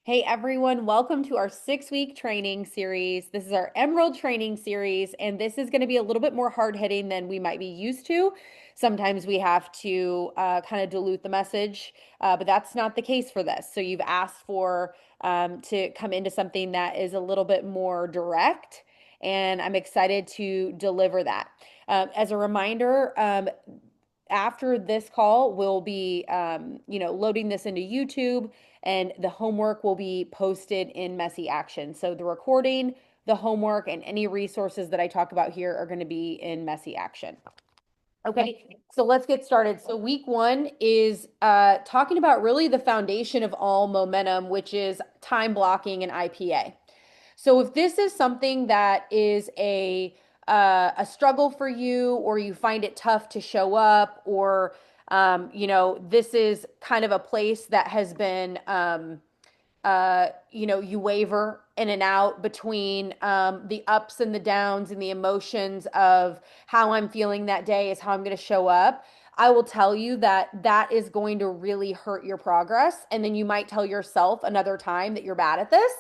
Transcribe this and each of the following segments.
Hey everyone, welcome to our 6 week training series. This is our Emerald training series, and this is going to be a little bit more hard hitting than we might be used to. Sometimes we have to kind of dilute the message, but that's not the case for this. So you've asked for to come into something that is a little bit more direct, and I'm excited to deliver that. As a reminder, after this call, we'll be, loading this into YouTube, and the homework will be posted in Messy Action. So the recording, the homework, and any resources that I talk about here are going to be in Messy Action. Okay, so let's get started. So week one is talking about really the foundation of all momentum, which is time blocking and IPA. So if this is something that is a struggle for you, or you find it tough to show up, or this is kind of a place that has been you waver in and out between the ups and the downs and the emotions of how I'm feeling that day is how I'm going to show up. I will tell you that that is going to really hurt your progress. And then you might tell yourself another time that you're bad at this.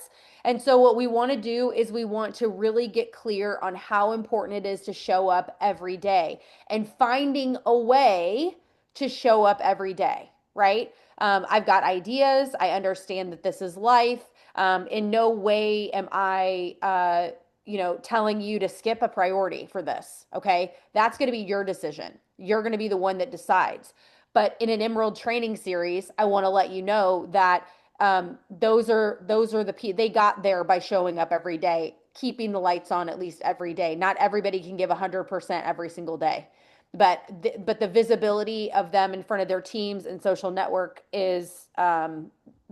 And so, what we want to do is we want to really get clear on how important it is to show up every day and finding a way to show up every day, right? I've got ideas. I understand that this is life. In no way am I, telling you to skip a priority for this. Okay. That's going to be your decision. You're going to be the one that decides. But in an Emerald training series, I want to let you know that those are they got there by showing up every day, keeping the lights on at least every day. Not everybody can give 100% every single day, but the visibility of them in front of their teams and social network is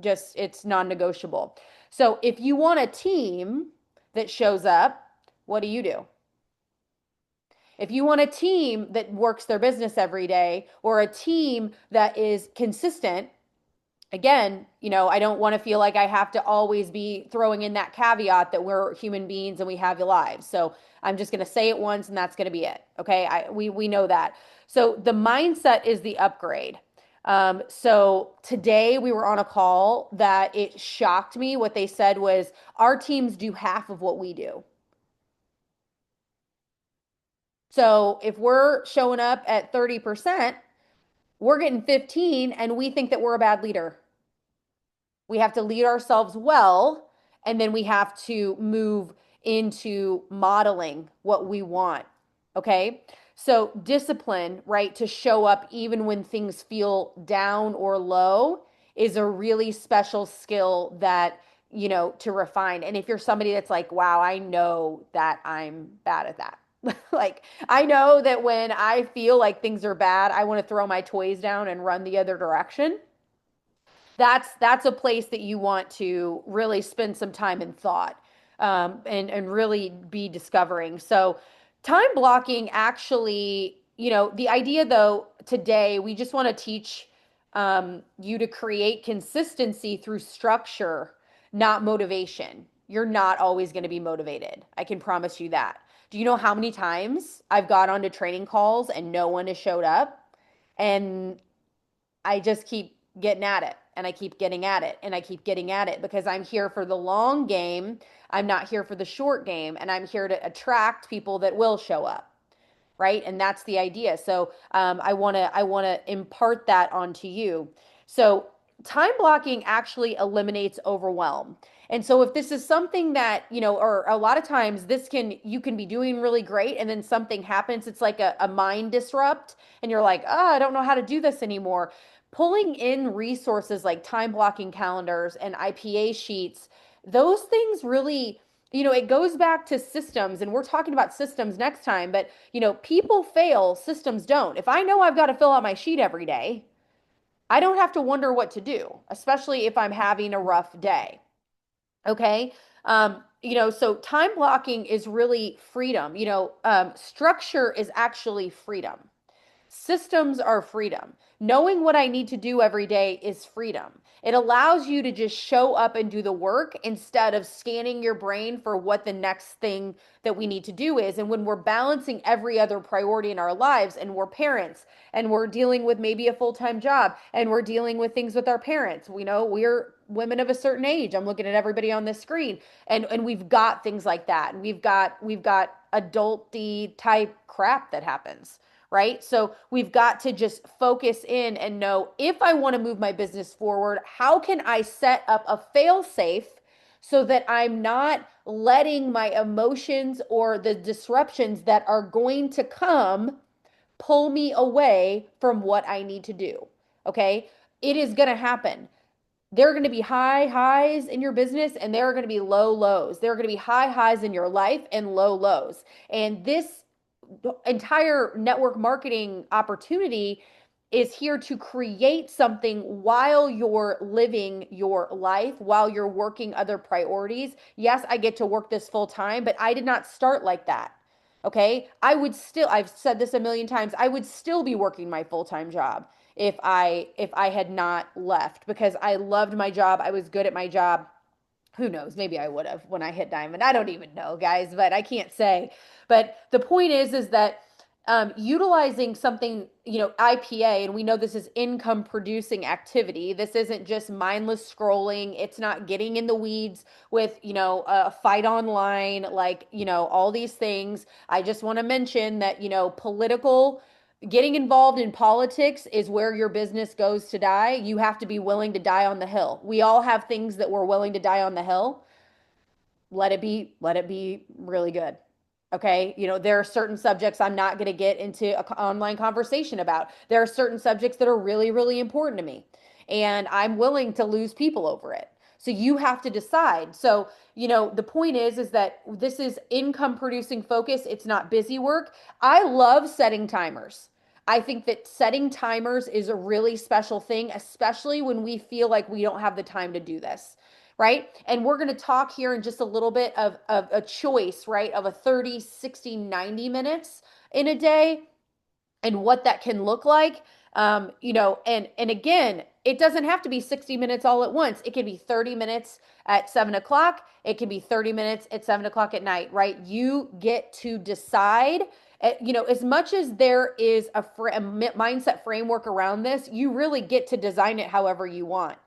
just it's non-negotiable. So if you want a team that shows up, what do you do? If you want a team that works their business every day, or a team that is consistent, again, I don't want to feel like I have to always be throwing in that caveat that we're human beings and we have lives. So I'm just going to say it once and that's going to be it. Okay. We know that. So the mindset is the upgrade. So today we were on a call that it shocked me. What they said was our teams do half of what we do. So if we're showing up at 30%, we're getting 15 and we think that we're a bad leader. We have to lead ourselves well, and then we have to move into modeling what we want. Okay. So, discipline, right, to show up even when things feel down or low is a really special skill that, to refine. And if you're somebody that's like, wow, I know that I'm bad at that. Like, I know that when I feel like things are bad, I want to throw my toys down and run the other direction. That's a place that you want to really spend some time in thought, and really be discovering. So time blocking actually, the idea though today we just want to teach you to create consistency through structure, not motivation. You're not always going to be motivated. I can promise you that. Do you know how many times I've got onto training calls and no one has showed up? And I just keep getting at it, and I keep getting at it, and I keep getting at it because I'm here for the long game. I'm not here for the short game, and I'm here to attract people that will show up. Right. And that's the idea. So I want to impart that onto you. So time blocking actually eliminates overwhelm. And so if this is something that, or a lot of times you can be doing really great and then something happens, it's like a mind disrupt and you're like, oh, I don't know how to do this anymore. Pulling in resources like time blocking calendars and IPA sheets, those things really, it goes back to systems, and we're talking about systems next time, but people fail, systems don't. If I know I've got to fill out my sheet every day, I don't have to wonder what to do, especially if I'm having a rough day. Okay. So time blocking is really freedom. Structure is actually freedom. Systems are freedom. Knowing what I need to do every day is freedom. It allows you to just show up and do the work instead of scanning your brain for what the next thing that we need to do is. And when we're balancing every other priority in our lives and we're parents and we're dealing with maybe a full-time job and we're dealing with things with our parents, we know we're women of a certain age. I'm looking at everybody on this screen and we've got things like that. We've got adulty type crap that happens, right? So we've got to just focus in and know, if I want to move my business forward, how can I set up a fail safe so that I'm not letting my emotions or the disruptions that are going to come pull me away from what I need to do. Okay? It is going to happen. There are going to be high highs in your business and there are going to be low lows. There are going to be high highs in your life and low lows. And this entire network marketing opportunity is here to create something while you're living your life, while you're working other priorities. Yes, I get to work this full time, but I did not start like that. Okay. I've said this a million times, I would still be working my full-time job if I had not left because I loved my job. I was good at my job. Who knows? Maybe I would have when I hit diamond. I don't even know, guys, but I can't say. But the point is that utilizing something, IPA, and we know this is income producing activity. This isn't just mindless scrolling. It's not getting in the weeds with, a fight online, like, all these things. I just want to mention that, getting involved in politics is where your business goes to die. You have to be willing to die on the hill. We all have things that we're willing to die on the hill. Let it be really good. Okay. There are certain subjects I'm not going to get into an online conversation about. There are certain subjects that are really, really important to me, and I'm willing to lose people over it. So you have to decide. So, the point is that this is income producing focus. It's not busy work. I love setting timers. I think that setting timers is a really special thing, especially when we feel like we don't have the time to do this, right? And we're going to talk here in just a little bit of a choice, right? Of a 30, 60, 90 minutes in a day and what that can look like. And again, it doesn't have to be 60 minutes all at once. It can be 30 minutes at 7 o'clock. It can be 30 minutes at 7 o'clock at night, right? You get to decide. As much as there is a mindset framework around this, you really get to design it however you want.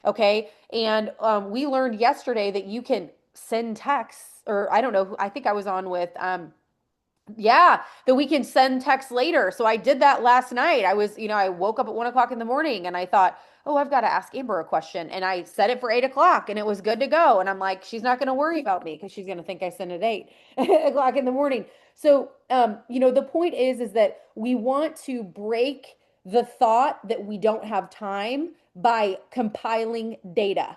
Okay. And we learned yesterday that you can send texts, or I don't know, I think I was on with yeah, that we can send texts later. So I did that last night. I woke up at 1 o'clock in the morning and I thought, oh, I've got to ask Amber a question. And I set it for 8 o'clock and it was good to go. And I'm like, she's not going to worry about me because she's going to think I sent it 8 o'clock in the morning. So, the point is that we want to break the thought that we don't have time by compiling data,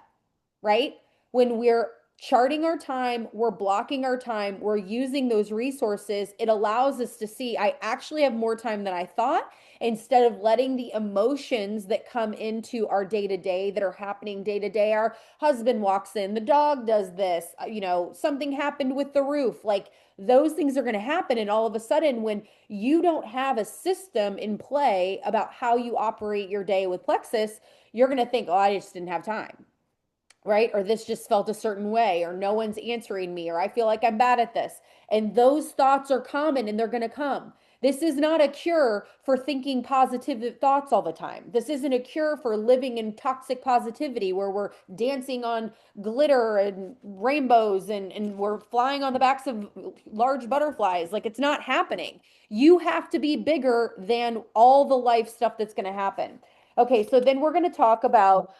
right? When we're charting our time, we're blocking our time, we're using those resources, it allows us to see I actually have more time than I thought, instead of letting the emotions that come into our day to day that are happening day to day. Our husband walks in, the dog does this, something happened with the roof. Like those things are going to happen. And all of a sudden, when you don't have a system in play about how you operate your day with Plexus, you're going to think, oh, I just didn't have time, right? Or this just felt a certain way, or no one's answering me, or I feel like I'm bad at this. And those thoughts are common and they're going to come. This is not a cure for thinking positive thoughts all the time. This isn't a cure for living in toxic positivity where we're dancing on glitter and rainbows and we're flying on the backs of large butterflies. Like it's not happening. You have to be bigger than all the life stuff that's going to happen. Okay, so then we're going to talk about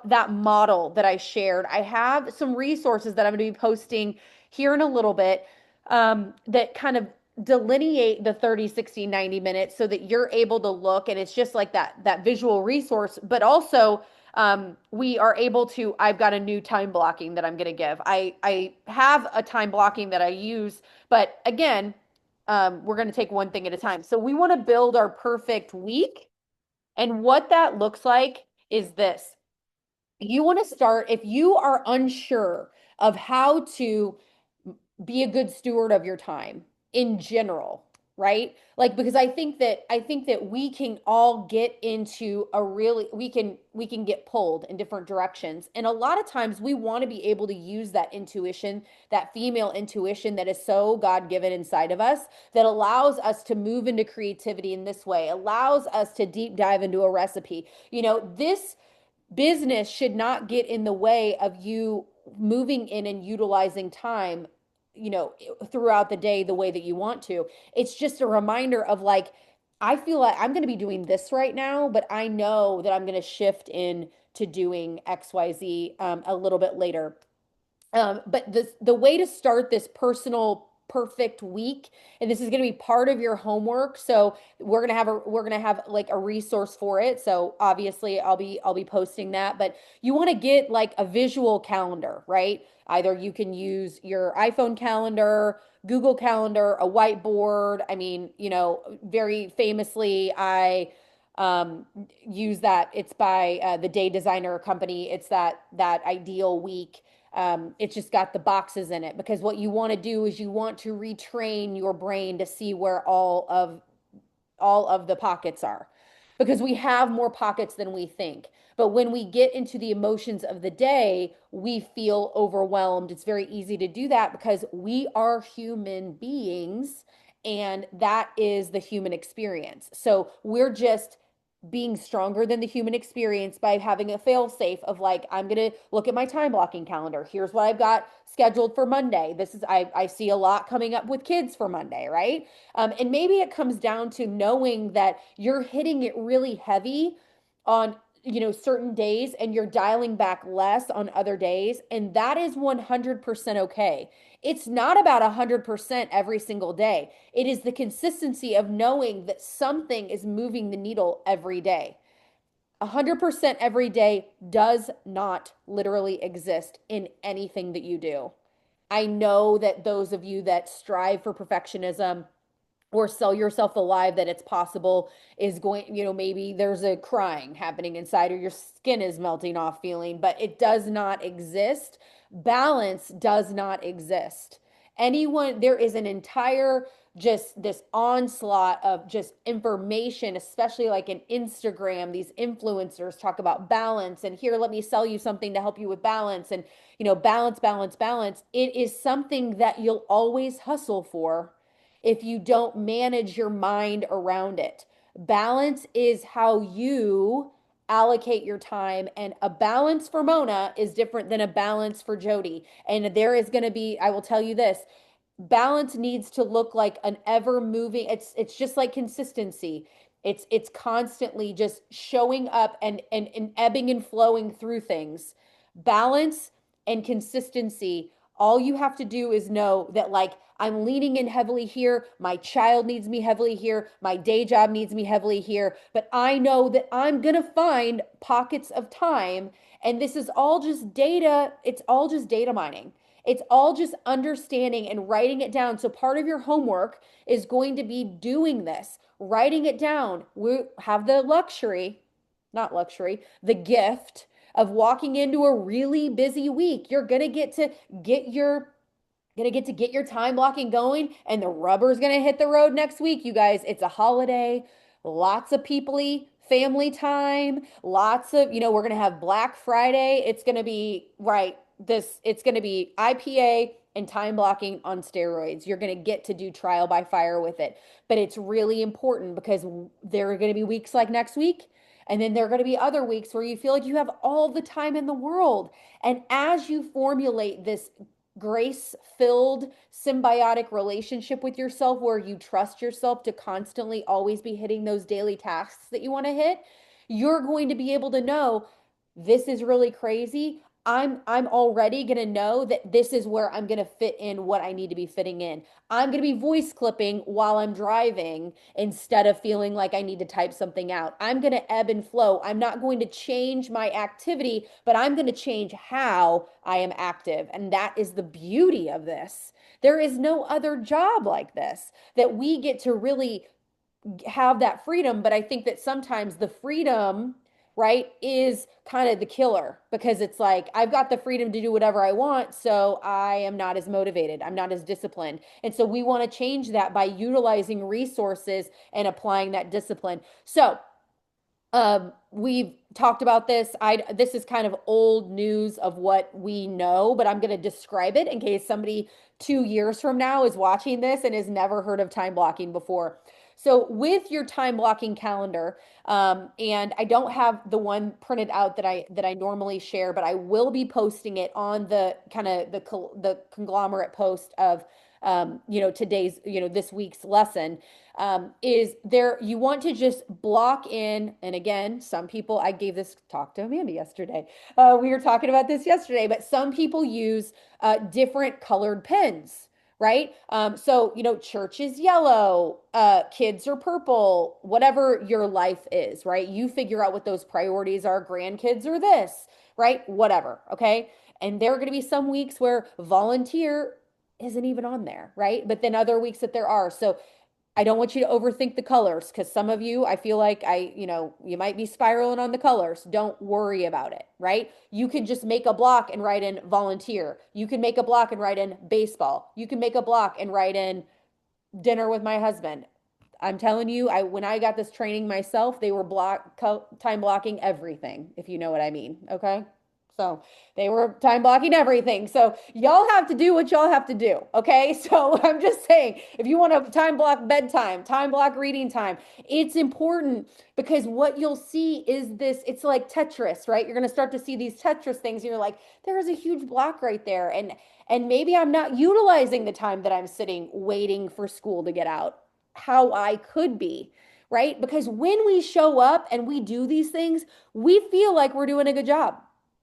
that model that I shared. I have some resources that I'm going to be posting here in a little bit that kind of delineate the 30, 60, 90 minutes so that you're able to look and it's just like that visual resource, but also we are able to, I've got a new time blocking that I'm going to give. I have a time blocking that I use, but again, we're going to take one thing at a time. So we want to build our perfect week. And what that looks like is this. You want to start, if you are unsure of how to be a good steward of your time in general, right? Like because I think that we can all get into a really we can get pulled in different directions. And a lot of times we want to be able to use that intuition, that female intuition that is so God-given inside of us that allows us to move into creativity in this way, allows us to deep dive into a recipe. This business should not get in the way of you moving in and utilizing time, throughout the day the way that you want to. It's just a reminder of like, I feel like I'm going to be doing this right now, but I know that I'm going to shift in to doing XYZ a little bit later. But the way to start this personal perfect week, and this is going to be part of your homework. So we're gonna have like a resource for it. So obviously I'll be posting that. But you want to get like a visual calendar, right? Either you can use your iPhone calendar, Google Calendar, a whiteboard. I mean, very famously, I use that. It's by the Day Designer Company. It's that ideal week. It's just got the boxes in it because what you want to do is you want to retrain your brain to see where all of the pockets are, because we have more pockets than we think. But when we get into the emotions of the day, we feel overwhelmed. It's very easy to do that because we are human beings, and that is the human experience. So we're just being stronger than the human experience by having a fail safe of like, I'm going to look at my time blocking calendar. Here's what I've got scheduled for Monday. I see a lot coming up with kids for Monday, right? And maybe it comes down to knowing that you're hitting it really heavy on, certain days and you're dialing back less on other days. And that is 100% okay. It's not about 100% every single day. It is the consistency of knowing that something is moving the needle every day. 100% every day does not literally exist in anything that you do. I know that those of you that strive for perfectionism or sell yourself alive that it's possible is going, maybe there's a crying happening inside or your skin is melting off feeling, but it does not exist. Balance does not exist. There is an entire just this onslaught of just information, especially like in Instagram. These influencers talk about balance, and here, let me sell you something to help you with balance. And, balance, balance, balance. It is something that you'll always hustle for if you don't manage your mind around it. Balance is how you allocate your time, and a balance for Mona is different than a balance for Jody. And there is going to be, I will tell you this, balance needs to look like an ever moving, it's just like consistency. It's constantly just showing up and ebbing and flowing through things. Balance and consistency, all you have to do is know that, like, I'm leaning in heavily here, my child needs me heavily here, my day job needs me heavily here, but I know that I'm going to find pockets of time. And this is all just data, it's all just data mining. It's all just understanding and writing it down. So part of your homework is going to be doing this, writing it down. We have the luxury, not luxury, the gift of walking into a really busy week. You're going to get your time blocking going, and the rubber's going to hit the road next week. You guys, it's a holiday, lots of peoply family time, lots of, we're going to have Black Friday. It's going to be right. It's going to be IPA and time blocking on steroids. You're going to get to do trial by fire with it. But it's really important because there are going to be weeks like next week. And then there are going to be other weeks where you feel like you have all the time in the world. And as you formulate this grace filled symbiotic relationship with yourself where you trust yourself to constantly always be hitting those daily tasks that you want to hit, you're going to be able to know this is really crazy. I'm already going to know that this is where I'm going to fit in what I need to be fitting in. I'm going to be voice clipping while I'm driving instead of feeling like I need to type something out. I'm going to ebb and flow. I'm not going to change my activity, but I'm going to change how I am active. And that is the beauty of this. There is no other job like this that we get to really have that freedom. But I think that sometimes the freedom, right, is kind of the killer because it's like I've got the freedom to do whatever I want, so I am not as motivated. I'm not as disciplined. And so we want to change that by utilizing resources and applying that discipline. So, we've talked about this. This is kind of old news of what we know, but I'm going to describe it in case somebody 2 years from now is watching this and has never heard of time blocking before. So with your time blocking calendar, and I don't have the one printed out that I normally share, but I will be posting it on the kind of the conglomerate post of today's, this week's lesson. Is there, you want to just block in, and again, some people, I gave this talk to Amanda yesterday. We were talking about this yesterday, but some people use different colored pens, right? So, church is yellow, kids are purple, whatever your life is, right? You figure out what those priorities are. Grandkids are this, right? Whatever, okay? And there are going to be some weeks where volunteer isn't even on there, right? But then other weeks that there are. So I don't want you to overthink the colors because some of you, I feel like you might be spiraling on the colors. Don't worry about it, right? You can just make a block and write in volunteer. You can make a block and write in baseball. You can make a block and write in dinner with my husband. I'm telling you, when I got this training myself, they were time blocking everything, if you know what I mean. Okay. So they were time blocking everything. So y'all have to do what y'all have to do. Okay. So I'm just saying, if you want to time block bedtime, time block reading time, it's important because what you'll see is this, it's like Tetris, right? You're going to start to see these Tetris things. And you're like, there is a huge block right there. And maybe I'm not utilizing the time that I'm sitting waiting for school to get out how I could be, right? Because when we show up and we do these things, we feel like we're doing a good job.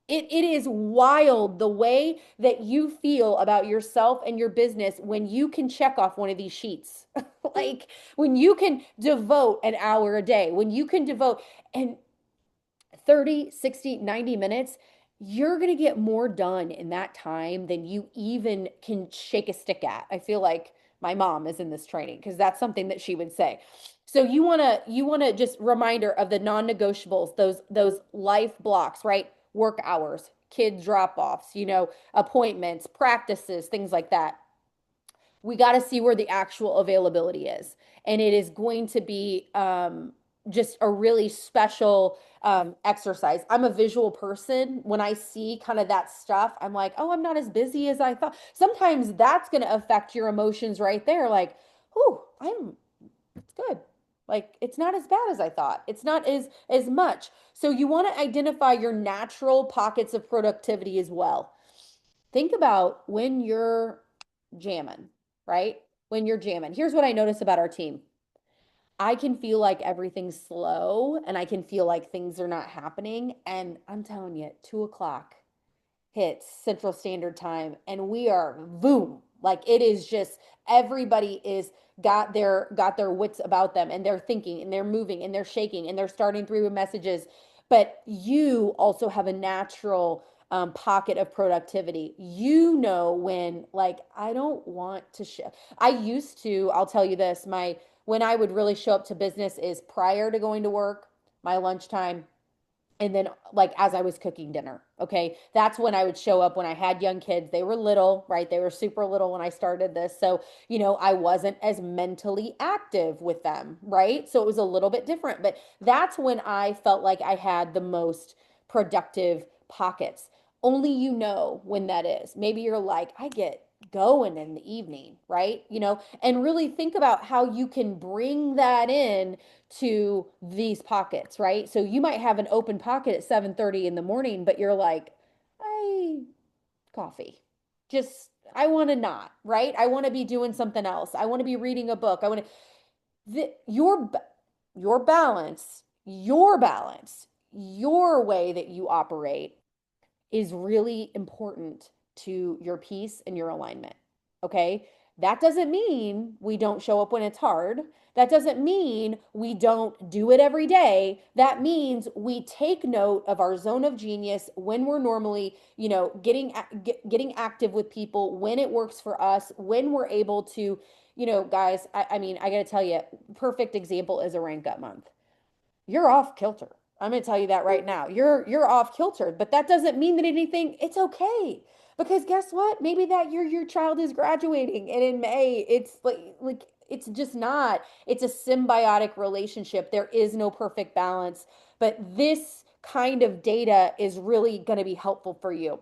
It is wild the way that you feel about yourself and your business when you can check off one of these sheets. Like when you can devote an hour a day, when you can devote and 30, 60, 90 minutes, you're going to get more done in that time than you even can shake a stick at. I feel like my mom is in this training because that's something that she would say. So you want to just reminder of the non-negotiables, those life blocks, right? Work hours, kid drop-offs, appointments, practices, things like that. We got to see where the actual availability is. And it is going to be just a really special exercise. I'm a visual person. When I see kind of that stuff, I'm like, oh, I'm not as busy as I thought. Sometimes that's going to affect your emotions right there. Like, oh, it's good. Like, it's not as bad as I thought. It's not as much. So you want to identify your natural pockets of productivity as well. Think about when you're jamming, right? When you're jamming. Here's what I notice about our team. I can feel like everything's slow and I can feel like things are not happening. And I'm telling you, 2 o'clock hits Central Standard Time and we are boom. Like it is just everybody is got their wits about them and they're thinking and they're moving and they're shaking and they're starting through messages. But you also have a natural pocket of productivity. When like I don't want to I used to, I'll tell you this, my when I would really show up to business is prior to going to work, my lunchtime, and then like as I was cooking dinner. Okay. That's when I would show up when I had young kids. They were little, right? They were super little when I started this. So, I wasn't as mentally active with them, right? So it was a little bit different, but that's when I felt like I had the most productive pockets. Only when that is. Maybe you're like, I get going in the evening, right? And really think about how you can bring that in to these pockets, right? So you might have an open pocket at 7:30 in the morning, but you're like, I coffee. Just I want to not, right? I want to be doing something else. I want to be reading a book. I want to your balance, your way that you operate is really important to your peace and your alignment. Okay. That doesn't mean we don't show up when it's hard. That doesn't mean we don't do it every day. That means we take note of our zone of genius when we're normally, getting active with people, when it works for us, when we're able to, guys, I mean, I got to tell you, perfect example is a rank up month. You're off kilter. I'm going to tell you that right now. You're off kilter, but that doesn't mean that anything, it's okay. Because guess what? Maybe that year your child is graduating and in May it's like it's just not. It's a symbiotic relationship. There is no perfect balance, but this kind of data is really going to be helpful for you.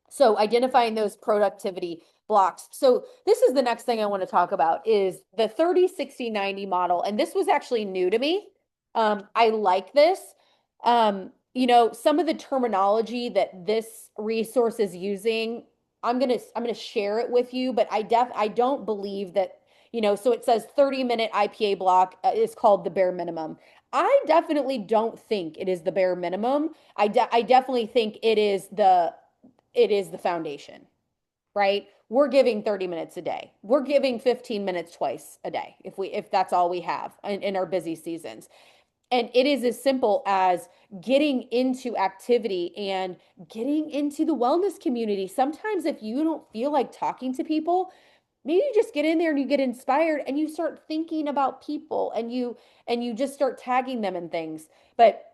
So identifying those productivity blocks. So this is the next thing I want to talk about is the 30-60-90 model. And this was actually new to me. I like this. Some of the terminology that this resource is using, I'm gonna share it with you, but I don't believe that, so it says 30-minute IPA block is called the bare minimum. I definitely don't think it is the bare minimum. I definitely think it is the foundation, right? We're giving 30 minutes a day. We're giving 15 minutes twice a day if that's all we have in our busy seasons. And it is as simple as getting into activity and getting into the wellness community. Sometimes if you don't feel like talking to people, maybe you just get in there and you get inspired and you start thinking about people and you just start tagging them and things. But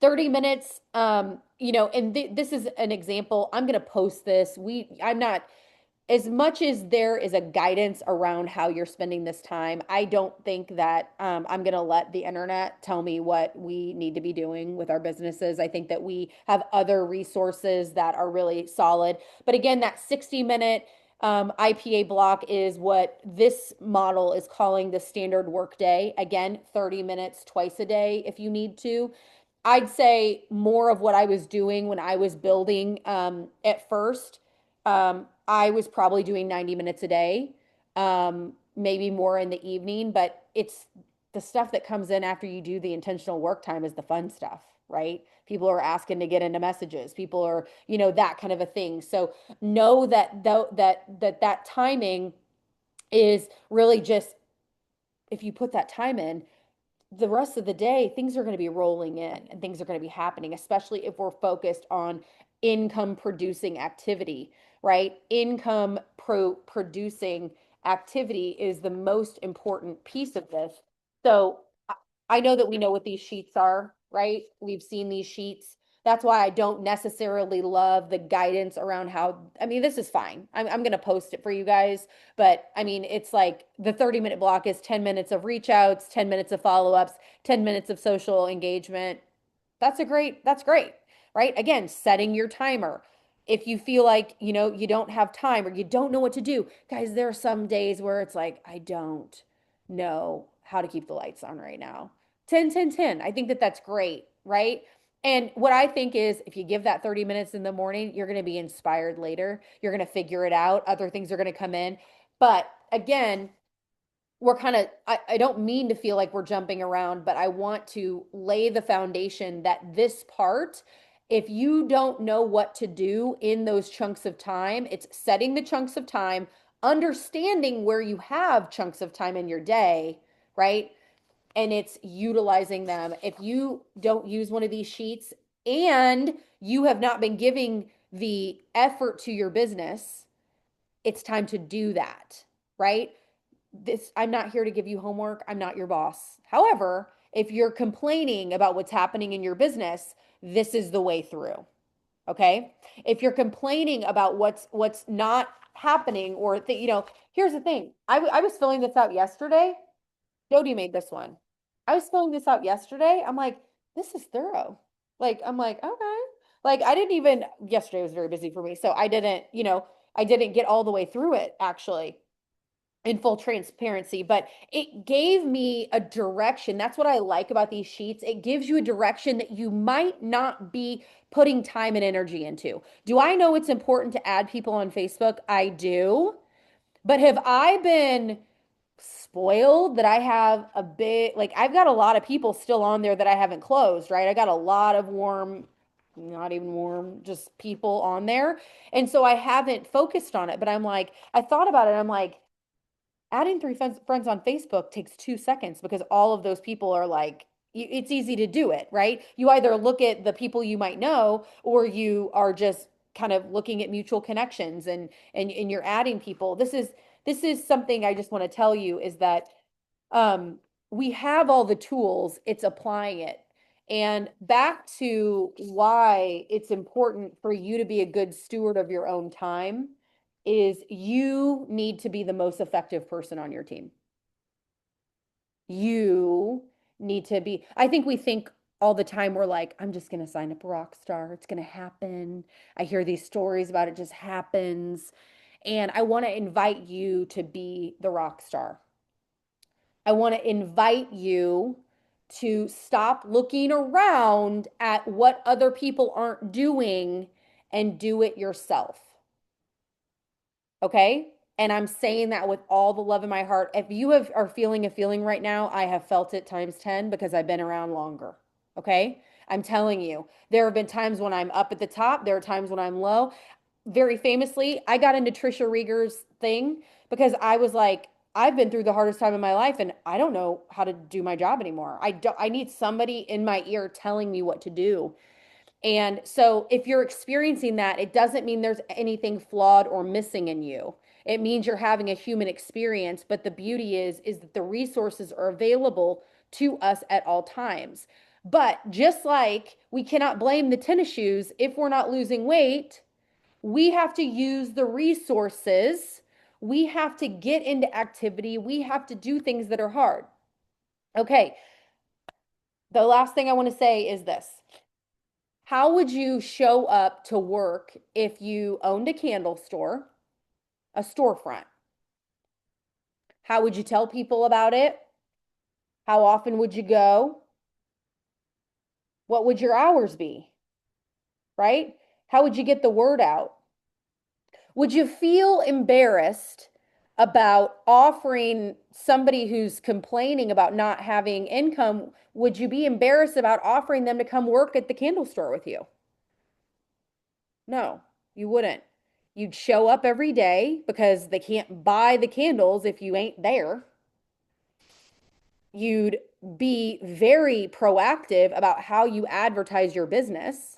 30 minutes, and this is an example. I'm going to post this. I'm not, as much as there is a guidance around how you're spending this time, I don't think that I'm going to let the internet tell me what we need to be doing with our businesses. I think that we have other resources that are really solid. But again, that 60-minute IPA block is what this model is calling the standard workday. Again, 30 minutes twice a day if you need to. I'd say more of what I was doing when I was building at first. I was probably doing 90 minutes a day, maybe more in the evening, but it's the stuff that comes in after you do the intentional work time is the fun stuff, right? People are asking to get into messages. People are, that kind of a thing. So know that timing is really just if you put that time in, the rest of the day, things are going to be rolling in and things are going to be happening, especially if we're focused on income producing activity, right? Producing activity is the most important piece of this. So I know that we know what these sheets are, right? We've seen these sheets. That's why I don't necessarily love the guidance around how, I mean, this is fine. I'm going to post it for you guys. But I mean, it's like the 30-minute block is 10 minutes of reach outs, 10 minutes of follow ups, 10 minutes of social engagement. That's great, right? Again, setting your timer. If you feel like, you don't have time or you don't know what to do, guys, there are some days where it's like, I don't know how to keep the lights on right now. 10, 10, 10. I think that that's great, right? And what I think is if you give that 30 minutes in the morning, you're going to be inspired later. You're going to figure it out. Other things are going to come in. But again, we're kind of, I don't mean to feel like we're jumping around, but I want to lay the foundation that this part, if you don't know what to do in those chunks of time, it's setting the chunks of time, understanding where you have chunks of time in your day, right? And it's utilizing them. If you don't use one of these sheets and you have not been giving the effort to your business, it's time to do that, right? I'm not here to give you homework. I'm not your boss. However, if you're complaining about what's happening in your business, this is the way through. Okay? If you're complaining about what's not happening or here's the thing. I was filling this out yesterday. Jody made this one. I was filling this out yesterday. I'm like, this is thorough. Like, I'm like, okay. Like, I didn't even, yesterday was very busy for me. So I didn't get all the way through it actually in full transparency, but it gave me a direction. That's what I like about these sheets. It gives you a direction that you might not be putting time and energy into. Do I know it's important to add people on Facebook? I do. But have I been spoiled that I have a bit, like I've got a lot of people still on there that I haven't closed, right? I got a lot of warm, not even warm, just people on there. And so I haven't focused on it, but I'm like, I thought about it. I'm like, adding three friends on Facebook takes 2 seconds because all of those people are like, it's easy to do it, right? You either look at the people you might know or you are just kind of looking at mutual connections and you're adding people. This is something I just want to tell you is that um we have all the tools, it's applying it. And back to why it's important for you to be a good steward of your own time is you need to be the most effective person on your team. You need to be, I think we think all the time, we're like, I'm just going to sign up a rock star. It's going to happen. I hear these stories about it just happens. And I want to invite you to be the rock star. I want to invite you to stop looking around at what other people aren't doing and do it yourself. Okay? And I'm saying that with all the love in my heart. If you are feeling a feeling right now, I have felt it times 10 because I've been around longer. Okay? I'm telling you, there have been times when I'm up at the top, there are times when I'm low. Very famously, I got into Trisha Rieger's thing because I was like, I've been through the hardest time in my life and I don't know how to do my job anymore. I need somebody in my ear telling me what to do. And so if you're experiencing that, it doesn't mean there's anything flawed or missing in you. It means you're having a human experience, but the beauty is that the resources are available to us at all times. But just like we cannot blame the tennis shoes if we're not losing weight, we have to use the resources. We have to get into activity. We have to do things that are hard. Okay, the last thing I want to say is this. How would you show up to work if you owned a candle store, a storefront? How would you tell people about it? How often would you go? What would your hours be? Right? How would you get the word out? Would you feel embarrassed about offering somebody who's complaining about not having income? Would you be embarrassed about offering them to come work at the candle store with you? No, you wouldn't. You'd show up every day because they can't buy the candles if you ain't there. You'd be very proactive about how you advertise your business.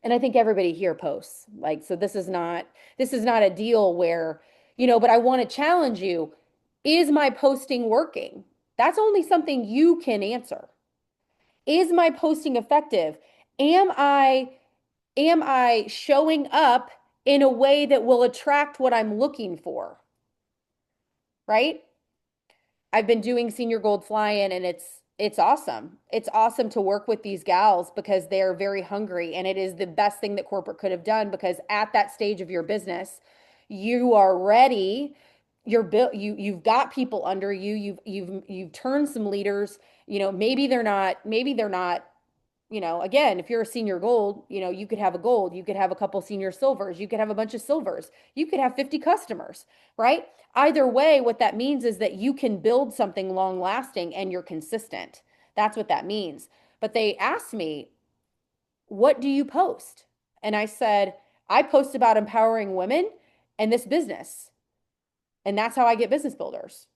And I think everybody here posts. Like, so this is not a deal where, but I want to challenge you. Is my posting working? That's only something you can answer. Is my posting effective? Am I am I showing up in a way that will attract what I'm looking for? Right? I've been doing senior gold fly-in and it's awesome. It's awesome to work with these gals because they're very hungry and it is the best thing that corporate could have done because at that stage of your business, you are ready. You're built you've got people under you. You've turned some leaders. Maybe they're not again, if you're a senior gold, you could have a gold, you could have a couple senior silvers, you could have a bunch of silvers, you could have 50 customers, right? Either way, what that means is that you can build something long lasting and you're consistent. That's what that means. But they asked me, what do you post? And I said, I post about empowering women and this business. And that's how I get business builders.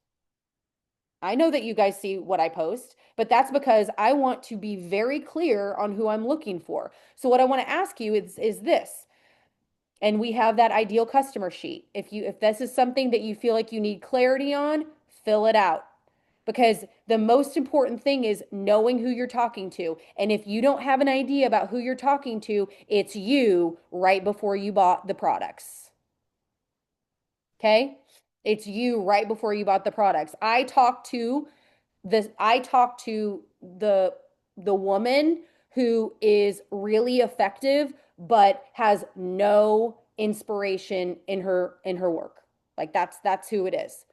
I know that you guys see what I post, but that's because I want to be very clear on who I'm looking for. So what I want to ask you is this, and we have that ideal customer sheet. If this is something that you feel like you need clarity on, fill it out. Because the most important thing is knowing who you're talking to. And if you don't have an idea about who you're talking to, it's you right before you bought the products. Okay? It's you right before you bought the products. I talk to the woman who is really effective but has no inspiration in her work. Like that's who it is.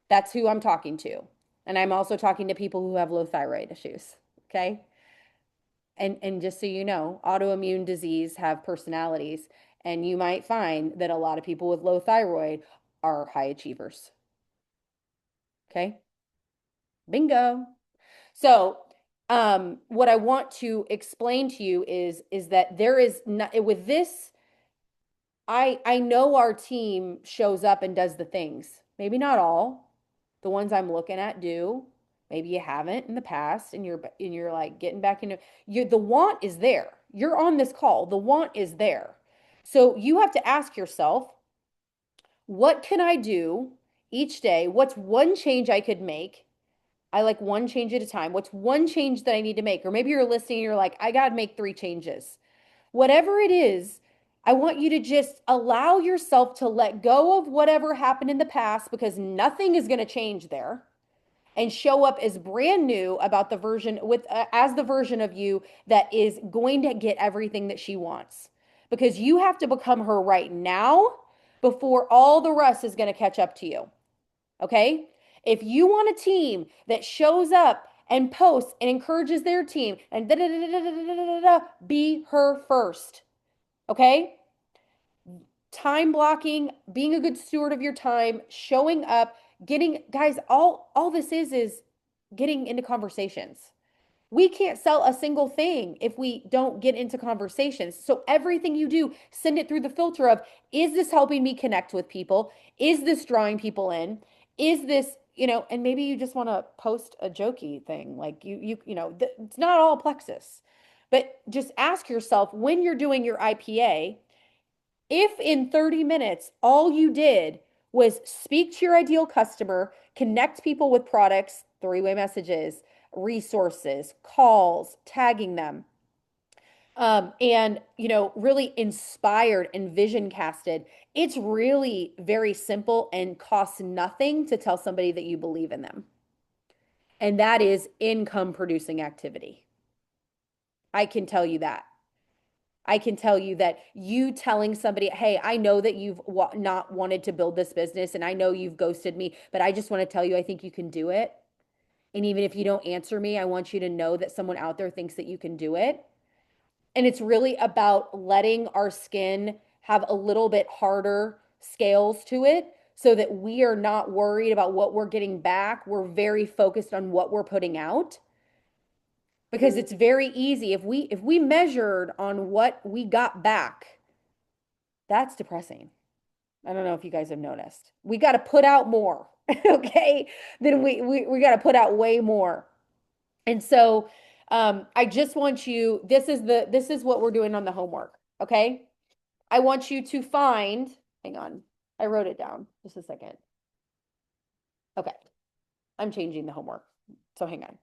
That's who I'm talking to. And I'm also talking to people who have low thyroid issues. Okay? And just so you know, autoimmune disease have personalities, and you might find that a lot of people with low thyroid are high achievers. Okay? Bingo. So, what I want to explain to you is that there is not with this, I know our team shows up and does the things. Maybe not all. The ones I'm looking at do. Maybe you haven't in the past and you're like getting back into the want is there. You're on this call. The want is there. So you have to ask yourself, what can I do each day? What's one change I could make I like one change at a time. What's one change that I need to make? Or maybe you're listening and you're like, I got to make three changes. Whatever it is, I want you to just allow yourself to let go of whatever happened in the past because nothing is going to change there and show up as brand new about the version with as the version of you that is going to get everything that she wants. Because you have to become her right now before all the rest is going to catch up to you. Okay? If you want a team that shows up and posts and encourages their team and da da da da da da da da, be her first. Okay? Time blocking, being a good steward of your time, showing up, getting guys, all this is getting into conversations. We can't sell a single thing if we don't get into conversations. So everything you do, send it through the filter of, is this helping me connect with people? Is this drawing people in? Is this, and maybe you just want to post a jokey thing like it's not all Plexus. But just ask yourself when you're doing your IPA, if in 30 minutes all you did was speak to your ideal customer, connect people with products, three-way messages, resources, calls, tagging them, and really inspired and vision casted, it's really very simple and costs nothing to tell somebody that you believe in them. And that is income producing activity. I can tell you that. I can tell you that you telling somebody, hey, I know that you've not wanted to build this business and I know you've ghosted me, but I just want to tell you, I think you can do it. And even if you don't answer me, I want you to know that someone out there thinks that you can do it. And it's really about letting our skin have a little bit harder scales to it so that we are not worried about what we're getting back. We're very focused on what we're putting out because it's very easy if we measured on what we got back, that's depressing. I don't know if you guys have noticed. We got to put out more, okay? Then we got to put out way more. And so I just want you, this is what we're doing on the homework, okay? I want you to find, hang on, I wrote it down. Just a second. Okay, I'm changing the homework. So hang on.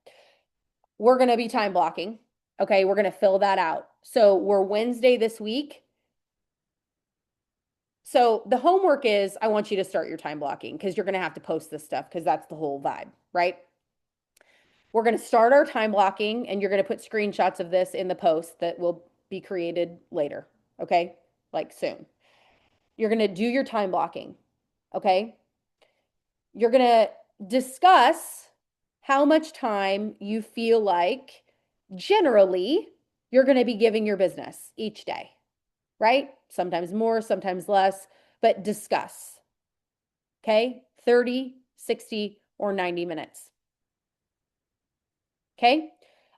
We're going to be time blocking. Okay, we're going to fill that out. So we're Wednesday this week. So the homework is I want you to start your time blocking because you're going to have to post this stuff because that's the whole vibe, right? We're going to start our time blocking and you're going to put screenshots of this in the post that will be created later, okay? Like soon. You're going to do your time blocking, okay? You're going to discuss how much time you feel like generally you're going to be giving your business each day, right? Sometimes more, sometimes less, but discuss. Okay? 30, 60, or 90 minutes. Okay?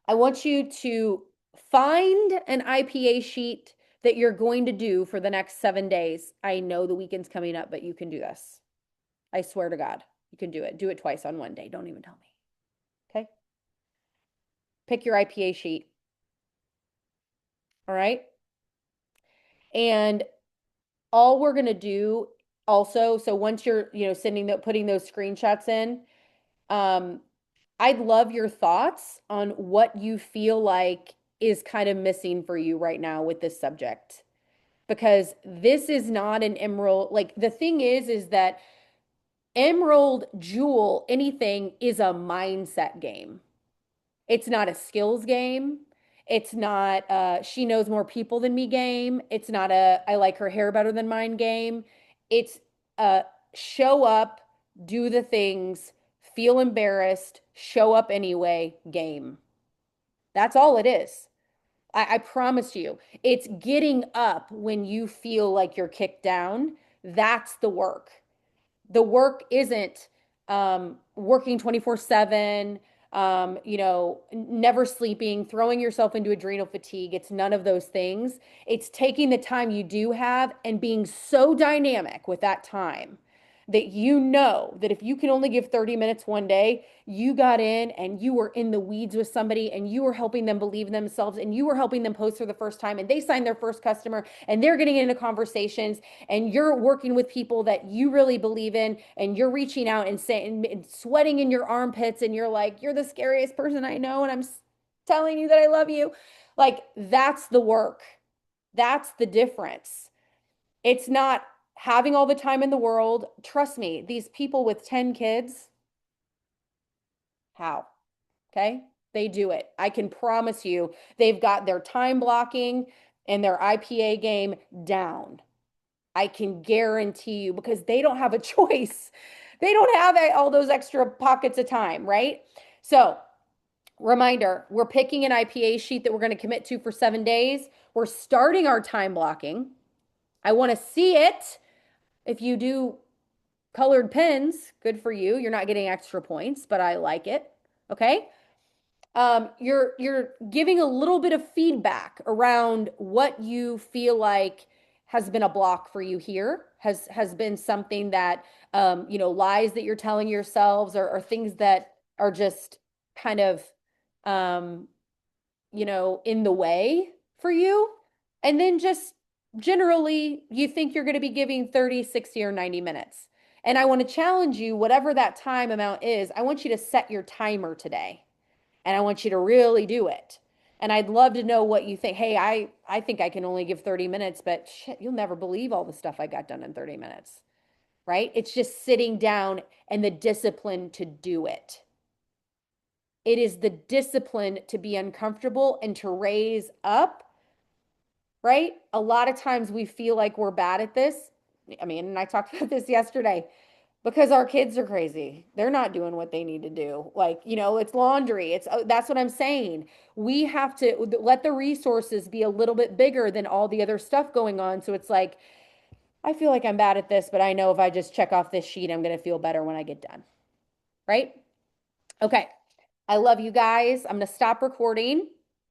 I want you to find an IPA sheet that you're going to do for the next 7 days. I know the weekend's coming up, but you can do this. I swear to God, you can do it. Do it twice on one day. Don't even tell me. Okay? Pick your IPA sheet. All right? And all we're going to do also, so once you're, putting those screenshots in, I'd love your thoughts on what you feel like is kind of missing for you right now with this subject. Because this is not an emerald, like the thing is that emerald, jewel, anything is a mindset game. It's not a skills game. It's not she knows more people than me game. It's not a I like her hair better than mine game. It's a show up, do the things, feel embarrassed, show up anyway game. That's all it is. I promise you. It's getting up when you feel like you're kicked down. That's the work. The work isn't working 24/7, never sleeping, throwing yourself into adrenal fatigue. It's none of those things. It's taking the time you do have and being so dynamic with that time that you know that if you can only give 30 minutes one day, you got in and you were in the weeds with somebody and you were helping them believe in themselves and you were helping them post for the first time and they signed their first customer and they're getting into conversations and you're working with people that you really believe in and you're reaching out and saying and sweating in your armpits and you're like, you're the scariest person I know and I'm telling you that I love you. Like that's the work. That's the difference. It's not having all the time in the world. Trust me, these people with 10 kids, how? Okay? They do it. I can promise you they've got their time blocking and their IPA game down. I can guarantee you because they don't have a choice. They don't have all those extra pockets of time, right? So, reminder, we're picking an IPA sheet that we're going to commit to for 7 days. We're starting our time blocking. I want to see it. If you do colored pens, good for you. You're not getting extra points, but I like it. Okay. You're giving a little bit of feedback around what you feel like has been a block for you here, has been something that lies that you're telling yourselves or things that are just kind of um, in the way for you. And then just generally, you think you're going to be giving 30, 60, or 90 minutes. And I want to challenge you, whatever that time amount is, I want you to set your timer today. And I want you to really do it. And I'd love to know what you think. Hey, I think I can only give 30 minutes, but shit, you'll never believe all the stuff I got done in 30 minutes. Right? It's just sitting down and the discipline to do it. It is the discipline to be uncomfortable and to raise up, right? A lot of times we feel like we're bad at this. I mean, and I talked about this yesterday because our kids are crazy. They're not doing what they need to do. Like, it's laundry. That's what I'm saying. We have to let the resources be a little bit bigger than all the other stuff going on. So it's like, I feel like I'm bad at this, but I know if I just check off this sheet, I'm going to feel better when I get done. Right? Okay. I love you guys. I'm going to stop recording.